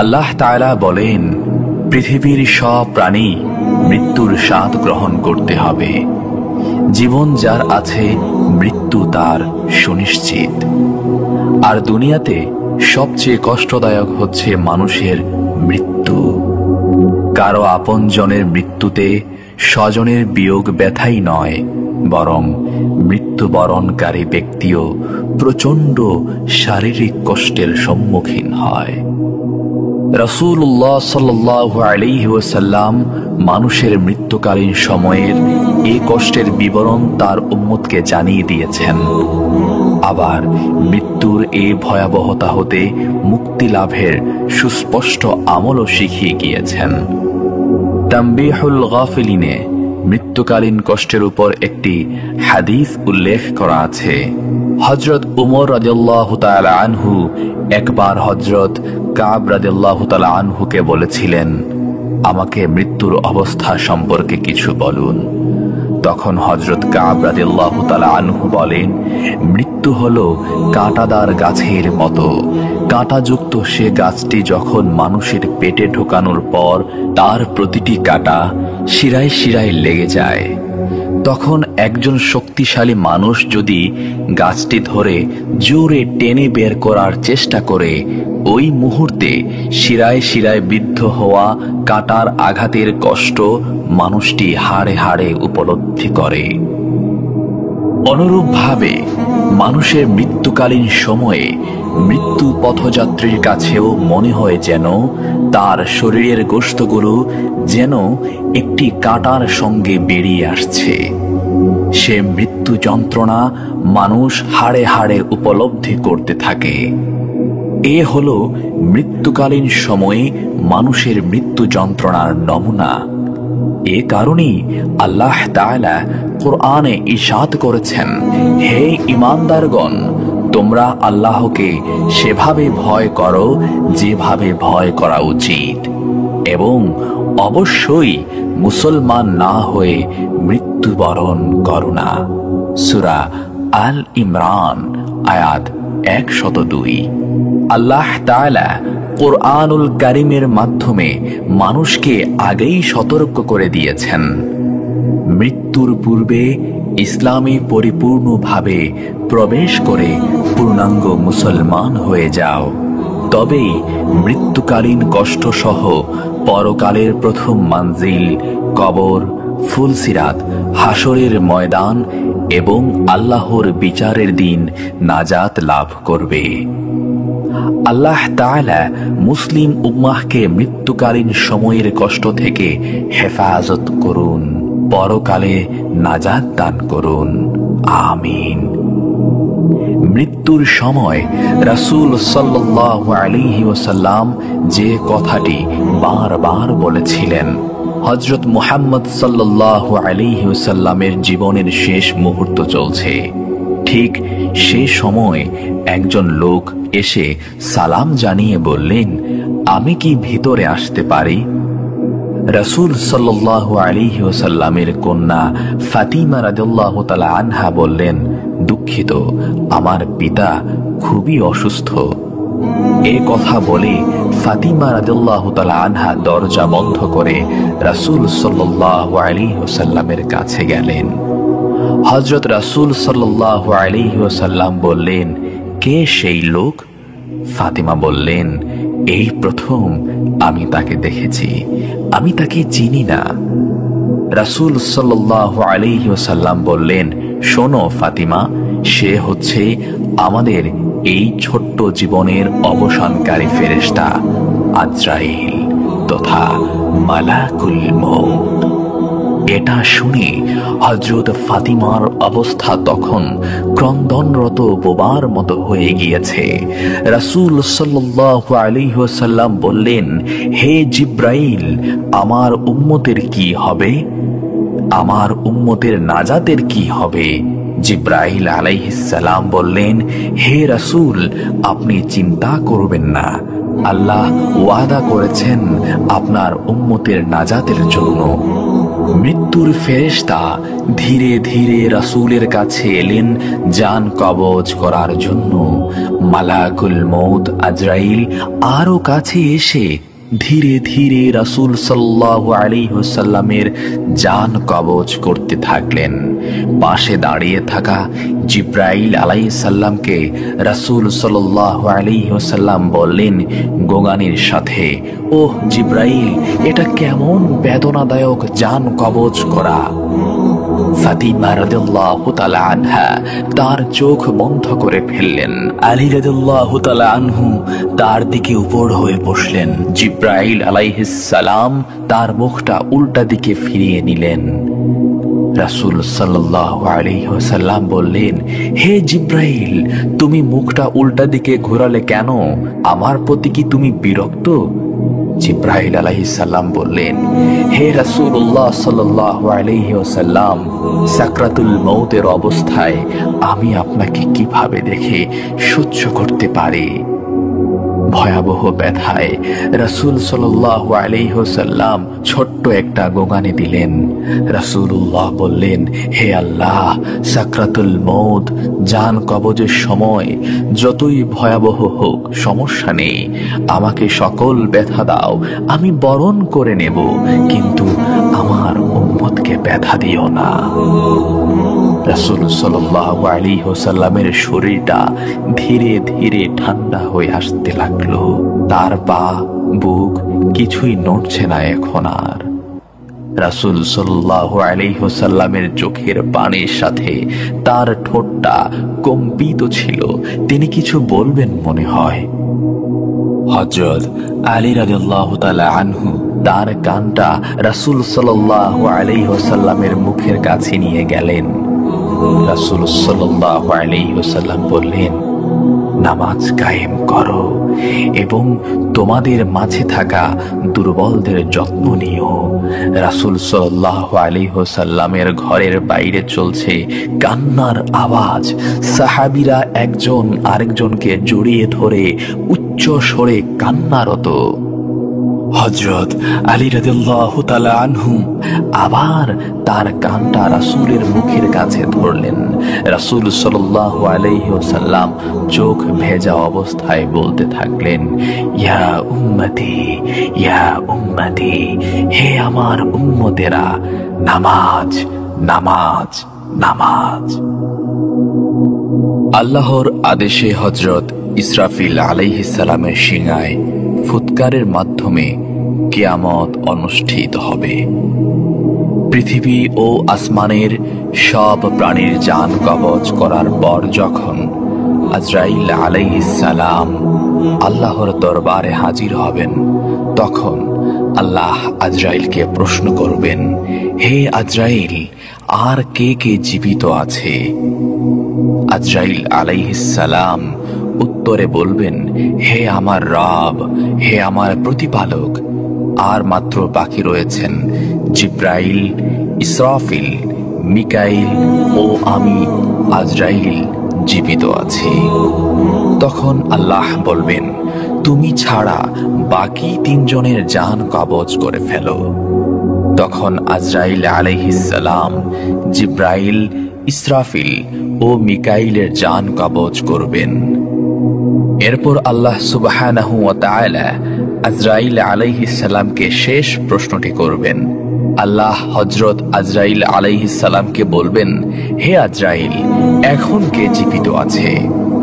আল্লাহ তাআলা বলেন, পৃথিবীর সব প্রাণী মৃত্যুর স্বাদ গ্রহণ করতে হবে। জীবন যার আছে, মৃত্যু তার সুনিশ্চিত। আর দুনিয়াতে সবচেয়ে কষ্টদায়ক হচ্ছে মানুষের মৃত্যু। কারো আপনজনের মৃত্যুতে স্বজনের বিয়োগ ব্যথাই নয়, বরং মৃত্যুবরণকারী ব্যক্তিও প্রচণ্ড শারীরিক কষ্টের সম্মুখীন হয়। রাসূলুল্লাহ সাল্লাল্লাহু আলাইহি ওয়াসাল্লাম মানুষের মৃত্যুকালীন সময়ের এই কষ্টের বিবরণ তার উম্মতকে জানিয়ে দিয়েছেন। আবার মৃত্যুর এই ভয়াবহতা হতে মুক্তি লাভের সুস্পষ্ট আমলও শিখিয়ে গিয়েছেন। তানবীহুল গাফিলিনে মৃত্যুকালীন কষ্টের উপর একটি হাদিস উল্লেখ করা আছে। হযরত উমর রাদিয়াল্লাহু তাআলা আনহু একবার হযরত কাব রাদিয়াল্লাহু তাআলা আনহুকে বলেছিলেন, আমাকে মৃত্যুর অবস্থা সম্পর্কে কিছু বলুন। তখন হযরত কাব রাদিয়াল্লাহু তাআলা আনহু বলেন, মৃত্যু হলো কাঁটাদার গাছের মতো। কাঁটাযুক্ত সে গাছটি যখন মানুষের পেটে ঢোকানোর পর তার প্রতিটি কাঁটা শিরায় শিরায় লেগে যায়, তখন একজন শক্তিশালী মানুষ যদি গাছটি ধরে জোরে টেনে বের করার চেষ্টা করে, ওই মুহূর্তে শিরায় শিরায় বিদ্ধ হওয়া কাঁটার আঘাতের কষ্ট মানুষটি হাড়ে হাড়ে উপলব্ধি করে। অনুরূপভাবে মানুষের মৃত্যুকালীন সময়ে মৃত্যু পথযাত্রীর কাছেও মনে হয় যেন তার শরীরের গোশতগুলো যেন একটি কাঁটার সঙ্গে বেরিয়ে আসছে। সে মৃত্যু যন্ত্রণা মানুষ হাড়ে হাড়ে উপলব্ধি করতে থাকে। এ হলো মৃত্যুকালীন সময়ে মানুষের মৃত্যু যন্ত্রণার নমুনা। এ কারণেই আল্লাহ তাআলা কোরআনে ইরশাদ করেছেন, হে ঈমানদারগণ, তোমরা আল্লাহকে সেভাবে ভয় করো যেভাবে ভয় করা উচিত, এবং অবশ্যই মুসলমান না হয়ে মৃত্যুবরণ করো না। সূরা আল ইমরান আয়াত 102। আল্লাহ তাআলা কোরআনুল কারীমের মাধ্যমে মানুষকে আগেই সতর্ক করে দিয়েছেন, মৃত্যুর পূর্বে ইসলামে পরিপূর্ণভাবে প্রবেশ করে পূর্ণাঙ্গ মুসলমান হয়ে যাও, তবেই মৃত্যুকালীন কষ্টসহ পরকালের প্রথম মানজিল কবর, ফুলসিরাত, হাসরের ময়দান এবং আল্লাহর বিচারের দিন নাজাত লাভ করবে। আল্লাহ তাআলা মুসলিম উম্মাহকে মৃত্যুকালীন সময়ের কষ্ট থেকে হেফাজত করুন, পরকালে নাজাত দান করুন, আমিন। মৃত্যুর সময় রাসূল সাল্লাল্লাহু আলাইহি ওয়াসাল্লাম যে কথাটি বারবার বলেছিলেন, হযরত মুহাম্মদ সাল্লাল্লাহু আলাইহি ওয়াসাল্লামের জীবনের শেষ মুহূর্ত চলছে। ঠিক সে সময় একজন লোক এসে সালাম জানিয়ে বললেন, আমি কি ভিতরে আসতে পারি? রাসূল সাল্লাল্লাহু আলাইহি ওয়াসাল্লামের কন্যা ফাতিমা রাদিয়াল্লাহু তাআলা আনহা বললেন, দুঃখিত, আমার পিতা খুবই অসুস্থ। এ কথা বলে ফাতিমা রাদিয়াল্লাহু তাআলা আনহা দরজা বন্ধ করে রাসূল সাল্লাল্লাহু আলাইহি ওয়াসাল্লামের কাছে গেলেন। হযরত রাসূল সাল্লাল্লাহু আলাইহি ওয়াসাল্লাম বললেন, কে সেই লোক? ফাতিমা বললেন, এই প্রথম আমি তাকে দেখেছি, আমি তাকে চিনি না। রাসূল সাল্লাল্লাহু আলাইহি ওয়াসাল্লাম বললেন, শোনো ফাতিমা, সে হচ্ছে আমাদের এই ছোট্ট জীবনের অবসানকারী ফেরেশতা আজরাইল তথা মালাকুল মউত। এটা শুনে হযরত ফাতিমার অবস্থা তখন ক্রন্দনরত বোবার মতো হয়ে গিয়েছে। রাসূল সাল্লাল্লাহু আলাইহি ওয়াসাল্লাম বললেন, হে জিব্রাইল, আমার উম্মতের কি হবে? আমার উম্মতের নাজাতের কি হবে? জিব্রাইল আলাইহিস সালাম বললেন, হে রাসূল, আপনি চিন্তা করবেন না, আল্লাহ ওয়াদা করেছেন আপনার উম্মতের নাজাতের জন্য। মৃত্যু মৃত্যুর ফেরেশতা ধীরে ধীরে রাসূলের কাছে এলেন জান কবজ করার জন্য। মালাকুল মউত আজরাইল আরো কাছে এসে ধীরে ধীরে রাসূল সাল্লাল্লাহু আলাইহি ওয়াসাল্লামের জান কবজ করতে থাকলেন। পাশে দাঁড়িয়ে থাকা জিব্রাইল আলাইহিস সালামকে রাসূল সাল্লাল্লাহু আলাইহি ওয়াসাল্লাম বললেন গোগানির সাথে, ওহ জিব্রাইল, এটা কেমন বেদনাদায়ক জান কবজ করা। ফাতিমা রাদিয়াল্লাহু তাআলা আনহা তার চোখ বন্ধ করে ফেললেন। আলী রাদিয়াল্লাহু তাআলা আনহু তার দিকে উপর হয়ে বসলেন। জিব্রাইল আলাইহিস সালাম তার মুখটা উল্টা দিকে ফিরিয়ে নিলেন। রাসূল সাল্লাল্লাহু আলাইহি ওয়াসাল্লাম বললেন, হে জিব্রাইল, তুমি মুখটা উল্টা দিকে ঘোরালে কেন? আমার প্রতি কি তুমি বিরক্ত? জিব্রাইল আলাইহিস সালাম বললেন, হে রাসূলুল্লাহ সাল্লাল্লাহু আলাইহি ওয়াসাল্লাম, সাকরাতুল মউতের অবস্থায় আমি আপনাকে কিভাবে দেখে সহ্য করতে পারি? ভয়াবহ ব্যথায় রাসূল সাল্লাল্লাহু আলাইহি ওয়াসাল্লাম ছোট্ট একটা গোগানি দিলেন। রাসূলুল্লাহ বললেন, হে আল্লাহ, সাকরাতুল মউত জান কবজের সময় যতই ভয়াবহ হোক সমস্যা নেই, আমাকে সকল ব্যথা দাও, আমি বরণ করে নেব, কিন্তু আমার উম্মতকে ব্যথা দিও না। রাসূল সাল্লাল্লাহু আলাইহি ওয়াসাল্লামের শরীরটা ধীরে ধীরে ঠান্ডা হয়ে আসতে লাগলো। তার পা, বুক কিছুই নড়ছে না এখন আর। রাসূল সাল্লাল্লাহু আলাইহি ওয়াসাল্লামের চোখের পানির সাথে তার ঠোঁটটা কম্পিত ছিল। তিনি কিছু বলবেন মনে হয়। হযরত আলী রাদিয়াল্লাহু তাআলা আনহু তার কানটা রাসূল সাল্লাল্লাহু আলাইহি ওয়াসাল্লামের মুখের কাছে নিয়ে গেলেন। রাসূল সাল্লাল্লাহু আলাইহি ওয়াসাল্লাম বললেন, নামাজ কায়েম করো এবং তোমাদের মাঝে থাকা দুর্বলদের যত্ন নিও। রাসূল সাল্লাল্লাহু আলাইহি ওয়াসাল্লামের ঘরের বাইরে চলছে কান্নার আওয়াজ। সাহাবীরা একজন আরেকজনকে জড়িয়ে ধরে উচ্চ স্বরে কান্নারত। হযরত আলী রাদিয়াল্লাহু তাআলা আনহু আবার তার কানটা রাসূলের মুখের কাছে ধরলেন। রাসূল সাল্লাল্লাহু আলাইহি ওয়াসাল্লাম চোখ ভেজা অবস্থায় বলতে থাকলেন, ইয়া উম্মতি, ইয়া উম্মতি, হে আমার উম্মতেরা, নামাজ, নামাজ, নামাজ। আল্লাহর আদেশে হযরত ইসরাফিল আলাইহিস সালামের সিংহায় ফুৎকারের মাধ্যমে কিয়ামত অনুষ্ঠিত হবে। পৃথিবী ও আসমানের সব প্রাণীর জান কবজ করার পর যখন আজরাইল আলাইহিস সালাম আল্লাহর দরবারে হাজির হবেন, তখন আল্লাহ আজরাইলকে প্রশ্ন করবেন, হে আজরাইল, আর কে কে জীবিত আছে? আজরাইল আলাইহিস সালাম উত্তরে বলবেন, হে আমার রব, হে আমার প্রতিপালক, আর মাত্র বাকি রয়েছেন জিব্রাইল, ইসরাফিল, মিকাইল ও আমি আজরাইল জীবিত আছি। তখন আল্লাহ বলবেন, তুমি ছাড়া বাকি তিনজনের জান কবজ করে ফেলো। তখন আজরাইল আলাইহিস সালাম জিব্রাইল, ইসরাফিল ও মিকাইলের জান কবজ করবেন। এরপর আল্লাহ সুবহানাহু ওয়া তাআলা আজরাইল আলাইহিস সালামকে শেষ প্রশ্নটি করবেন। আল্লাহ হযরত আজরাইল আলাইহিস সালামকে বলবেন, হে আজরাইল, এখন কে জীবিত আছে?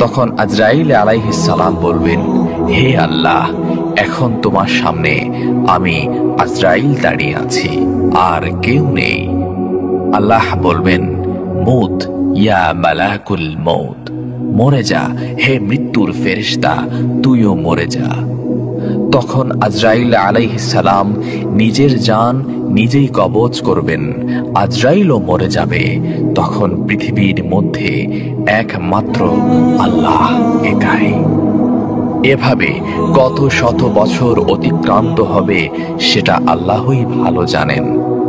তখন আজরাইল আলাইহিস সালাম বলবেন, হে আল্লাহ, এখন তোমার সামনে আমি আজরাইল দাঁড়িয়ে আছি, আর কেউ নেই। আল্লাহ বলবেন, মুত ইয়া মালাকুল মউত, মরে যা হে মৃত্যুর ফেরেশতা, তুইও মরে যা। তখন আজরাইল আলাইহিস সালাম নিজের জান নিজেই কবজ করবেন, আজরাইলও মরে যাবে। তখন পৃথিবীর মধ্যে একমাত্র আল্লাহ একাই। এভাবে কত শত বছর অতিক্রান্ত হবে সেটা আল্লাহই ভালো জানেন।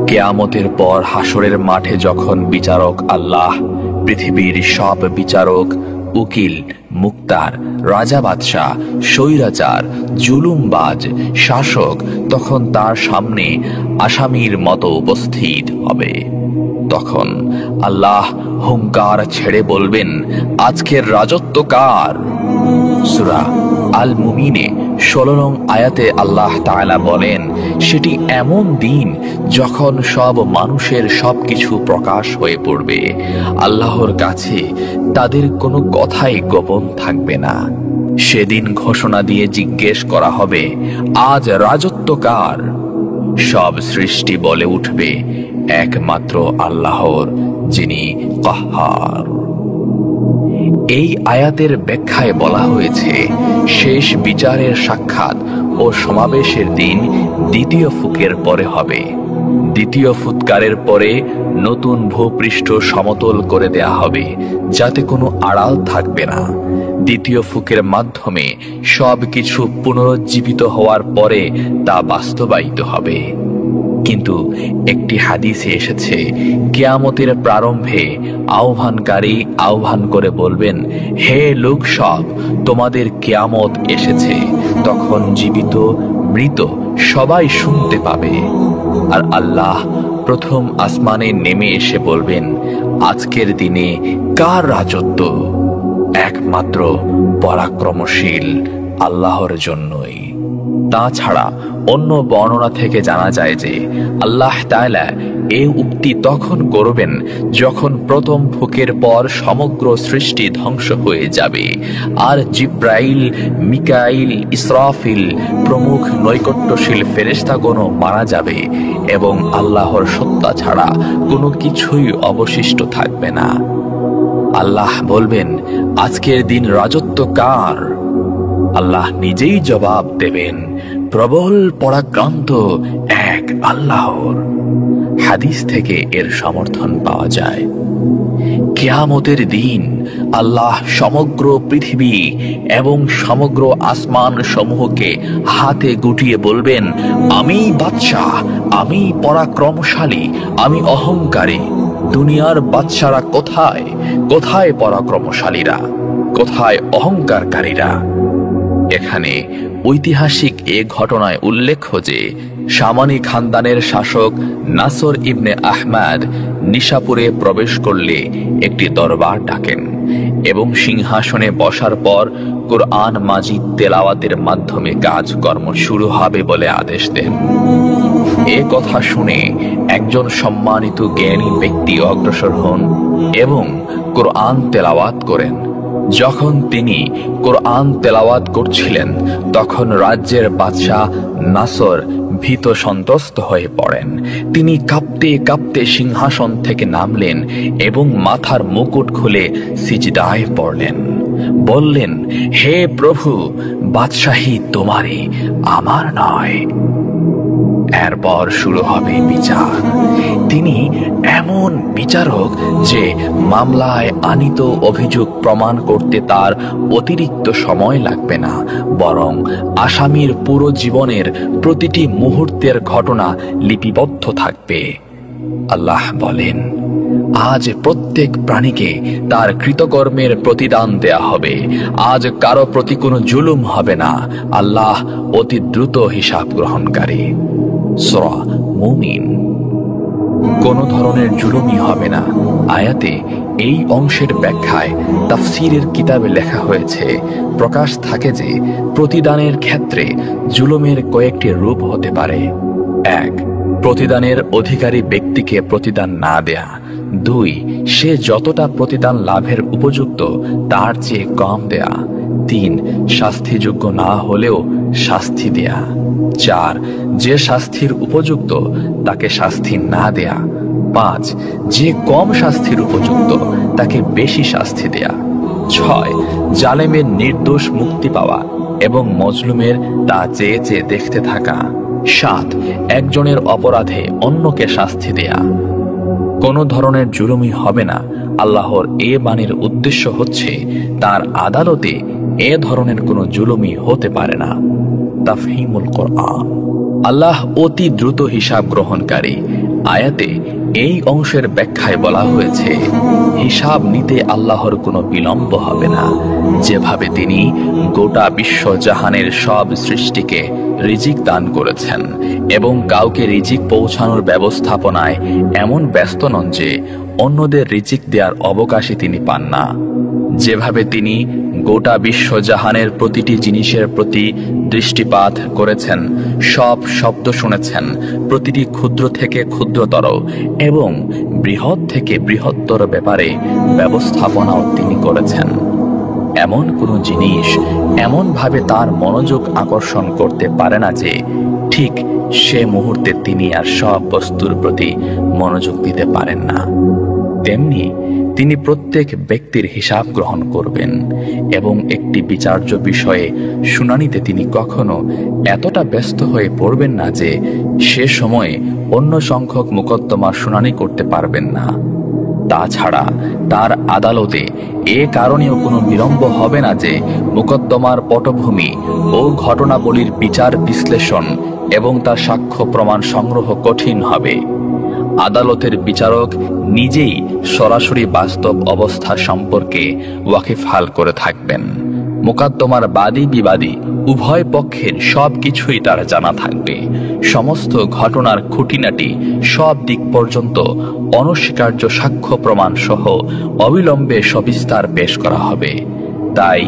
কিয়ামতের পর হাসরের মাঠে যখন বিচারক আল্লাহ পৃথিবীর সব বিচারক উকিল, মুক্তার, রাজা বাদশাহ, স্বৈরাচার, জুলুমবাজ শাসক তখন তার সামনে আসামির মতো উপস্থিত হবে। তখন আল্লাহ হুঙ্কার ছেড়ে বলবেন, আজকের রাজত্ব কার? সূরা আল মুমিনে 16 নং আয়াতে আল্লাহ তাআলা বলেন, সেটি এমন দিন যখন সব মানুষের সবকিছু প্রকাশ হয়ে পড়বে। আল্লাহর কাছে তাদের কোনো কথাই গোপন থাকবে না। সেদিন ঘোষণা দিয়ে জিজ্ঞেস করা হবে, আজ রাজত্ব কার? সব সৃষ্টি বলে উঠবে, একমাত্র আল্লাহর, যিনি কাহ্হার। এই আয়াতের ব্যাখ্যায় বলা হয়েছে, শেষ বিচারের সাক্ষাৎ ও সমাবেশের দিন দ্বিতীয় ফুকের পরে হবে। দ্বিতীয় ফুৎকারের পরে নতুন ভূপৃষ্ঠ সমতল করে দেয়া হবে, যাতে কোনো আড়াল থাকবে না। দ্বিতীয় ফুকের মাধ্যমে সবকিছু পুনরুজ্জীবিত হওয়ার পরে তা বাস্তবায়িত হবে। কিন্তু একটি হাদিসে এসেছে, কিয়ামতের প্রারম্ভে আহ্বানকারী আহ্বান করে বলবেন, হে লোক সব, তোমাদের কিয়ামত এসেছে। তখন জীবিত মৃত সবাই শুনতে পাবে। আর আল্লাহ প্রথম আসমানে নেমে এসে বলবেন, আজকের দিনে কার রাজত্ব? একমাত্র পরাক্রমশীল আল্লাহর জন্যই। তাছাড়া অন্য বর্ণনা থেকে জানা যায় যে আল্লাহ তাআলা এই উক্তি তখন করবেন যখন প্রথম ফুকের পর সমগ্র সৃষ্টি ধ্বংস হয়ে যাবে, আর জিব্রাইল, মিকাইল, ইসরাফিল প্রমুখ নৈকট্যশীল ফেরেশতাগণও মারা যাবে এবং আল্লাহর সত্তা ছাড়া কোনো কিছুই অবশিষ্ট থাকবে না। আল্লাহ বলবেন, আজকের দিন রাজত্ব কার? আল্লাহ নিজেই জবাব দেবেন, প্রবল পরাক্রান্ত এক আল্লাহর। হাদিস থেকে এর সমর্থন পাওয়া যায়। কিয়ামতের দিন আল্লাহ সমগ্র পৃথিবী এবং সমগ্র আসমান সমূহকে হাতে গুটিয়ে বলবেন, আমি বাদশাহ, আমি পরাক্রমশালী, আমি অহংকারী। দুনিয়ার বাদশারা কোথায়? কোথায় পরাক্রমশালীরা? কোথায় অহংকারকারীরা? এখানে ঐতিহাসিক এ ঘটনায় উল্লেখ্য যে সামানি খানদানের শাসক নাসর ইবনে আহমদ নিশাপুরে প্রবেশ করলে একটি দরবার ডাকেন এবং সিংহাসনে বসার পর কুরআন মাজিদ তেলাওয়াতের মাধ্যমে কাজকর্ম শুরু হবে বলে আদেশ দেন। এ কথা শুনে একজন সম্মানিত জ্ঞানী ব্যক্তি অগ্রসর হন এবং কুরআন তেলাওয়াত করেন। যখন তিনি কুরআন তেলাওয়াত করছিলেন তখন রাজ্যের বাদশাহ নাসর ভীত সন্ত্রস্ত হয়ে পড়েন। তিনি কাঁপতে কাঁপতে সিংহাসন থেকে নামলেন এবং মাথার মুকুট খুলে সিজদায় পড়লেন। বললেন, হে প্রভু, বাদশাহী তোমারই, আমার নয়। এরপর শুরু হবে বিচার। তিনি এমন বিচারক যে মামলায় আনিত অভিযোগ প্রমাণ করতে তার অতিরিক্ত সময় লাগবে না, বরং আসামির পুরো জীবনের প্রতিটি মুহূর্তের ঘটনা লিপিবদ্ধ থাকবে। আল্লাহ বলেন, আজ প্রত্যেক প্রাণীকে তার কৃতকর্মের প্রতিদান দেয়া হবে। আজ কারো প্রতি কোনো জুলুম হবে না। আল্লাহ অতি দ্রুত হিসাব গ্রহণকারী। সূরা মুমিন। কোনো ধরনের জুলুমই হবে না। আয়াতে এই অংশের ব্যাখ্যায় তাফসীরের কিতাবে লেখা হয়েছে, প্রকাশ থাকে যে প্রতিদানের ক্ষেত্রে জুলুমের কয়েকটি রূপ হতে পারে। 1. প্রতিদানের অধিকারী ব্যক্তিকে প্রতিদান না দেয়া। 2. সে যতটা প্রতিদান লাভের উপযুক্ত তার চেয়ে কম দেয়া। 3. শাস্তিযোগ্য না হলেও শাস্তি দেয়া। 4. যে শাস্তির উপযুক্ত তাকে শাস্তি না দেয়া। 5. যে কম শাস্তির উপযুক্ত তাকে বেশি শাস্তি দেয়া। 6. জালেমের নির্দোষ মুক্তি পাওয়া এবং মজলুমের তা চেয়ে চেয়ে দেখতে থাকা। 7. একজনের অপরাধে অন্যকে শাস্তি দেয়া। কোনো ধরনের জুলুমই হবে না। আল্লাহর এ বাণীর উদ্দেশ্য হচ্ছে তার আদালতে এ ধরনের কোনো জুলুমই হতে পারে না। তাফহিমুল কোরআন। আল্লাহ অতি দ্রুত হিসাব গ্রহণকারী। আয়াতে এই অংশের ব্যাখ্যায় বলা হয়েছে, হিসাব নিতে আল্লাহর কোনো বিলম্ব হবে না। যেভাবে তিনি গোটা বিশ্ব জাহানের সব সৃষ্টিকে রিজিক দান করেছেন এবং কাউকে রিজিক পৌঁছানোর ব্যবস্থাপনায় এমন ব্যস্ত নন যে অন্যদের রিজিক দেওয়ার অবকাশই তিনি পান না, যেভাবে তিনি গোটা বিশ্ব জাহানের প্রতিটি জিনিসের প্রতি দৃষ্টিপাত করেছেন, সব শব্দ শুনেছেন, প্রতিটি ক্ষুদ্র থেকে ক্ষুদ্রতর এবং বৃহৎ থেকে বৃহত্তর ব্যাপারে ব্যবস্থাপনাও তিনি করেছেন। এমন কোনো জিনিস এমনভাবে তার মনোযোগ আকর্ষণ করতে পারে না যে ঠিক সে মুহূর্তে তিনি আর সব বস্তুর প্রতি মনোযোগ দিতে পারেন না। তেমনি তিনি প্রত্যেক ব্যক্তির হিসাব গ্রহণ করবেন এবং একটি বিচার্য বিষয়ে শুনানিতে তিনি কখনো এতটা ব্যস্ত হয়ে পড়বেন না যে সে সময়ে অন্য সংখ্যক মোকদ্দমার শুনানি করতে পারবেন না। তাছাড়া তার আদালতে এ কারণেও কোনো বিলম্ব হবে না যে মোকদ্দমার পটভূমি ও ঘটনাবলীর বিচার বিশ্লেষণ এবং তার সাক্ষ্য প্রমাণ সংগ্রহ কঠিন হবে। আদালতের বিচারক নিজেই সরাসরি বাস্তব অবস্থা সম্পর্কে ওয়াকিফহাল করে থাকবেন। মোকদ্দমার বাদী বিবাদী উভয় পক্ষের সব কিছুই তার জানা থাকবে। সমস্ত ঘটনার খুঁটিনাটি সব দিক পর্যন্ত অনস্বীকার্য সাক্ষ্য প্রমাণ সহ অবিলম্বে সবিস্তার পেশ করা হবে। তাই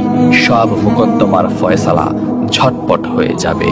সব মোকদ্দমার ফয়সালা ঝটপট হয়ে যাবে।